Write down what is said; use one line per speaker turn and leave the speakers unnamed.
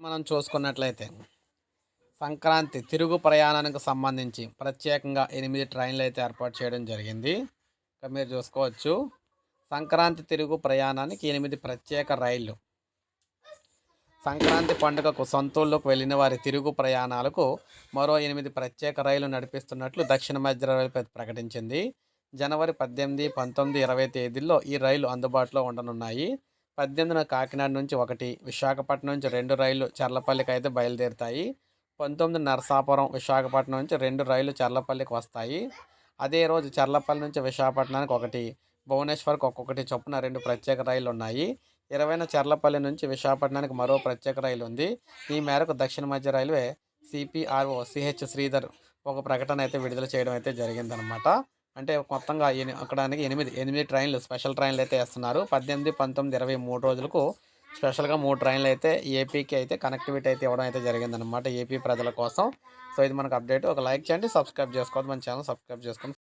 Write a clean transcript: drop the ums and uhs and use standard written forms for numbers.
మనం చూసుకున్నట్లయితే సంక్రాంతి తిరుగు ప్రయాణానికి సంబంధించి ప్రత్యేకంగా 8 ట్రైన్లు అయితే ఏర్పాటు చేయడం జరిగింది. ఇక్కడ మీరు చూసుకోవచ్చు. సంక్రాంతి తిరుగు ప్రయాణానికి 8 ప్రత్యేక రైళ్లు. సంక్రాంతి పండుగకు సొంతూళ్లకు వెళ్ళిన వారి తిరుగు ప్రయాణాలకు మరో 8 ప్రత్యేక రైళ్లు నడిపిస్తున్నట్లు దక్షిణ మధ్య రైల్వే ప్రకటించింది. జనవరి 18, 19, 20 తేదీల్లో ఈ రైళ్లు అందుబాటులో ఉండనున్నాయి. 18న కాకినాడ నుంచి 1, విశాఖపట్నం నుంచి 2 రైళ్లు చర్లపల్లికి అయితే బయలుదేరుతాయి. 19 నరసాపురం, విశాఖపట్నం నుంచి 2 రైళ్లు చర్లపల్లికి వస్తాయి. అదే రోజు చర్లపల్లి నుంచి విశాఖపట్నానికి 1, భువనేశ్వర్కి ఒక్కొక్కటి చొప్పున 2 ప్రత్యేక రైళ్లు ఉన్నాయి. 20న చర్లపల్లి నుంచి విశాఖపట్నానికి మరో ప్రత్యేక రైలు ఉంది. ఈ మేరకు దక్షిణ మధ్య రైల్వే సిపిఆర్ఓ సిహెచ్ శ్రీధర్ ఒక ప్రకటన అయితే విడుదల చేయడం అయితే జరిగిందనమాట. అంటే మొత్తంగా అక్కడానికి 8 ట్రైన్లు, స్పెషల్ ట్రైన్లు అయితే వేస్తున్నారు. 18, 19, 20 3 రోజులకు స్పెషల్‌గా 3 ట్రైన్లు అయితే ఏపీకి అయితే కనెక్టివిటీ అయితే ఇవ్వడం అయితే జరిగిందనమాట ఏపీ ప్రజల కోసం. సో, ఇది మనకు అప్డేట్. ఒక లైక్ చేయండి, సబ్స్క్రైబ్ చేసుకోవద్దు. మన ఛానల్ సబ్స్క్రైబ్ చేసుకోండి.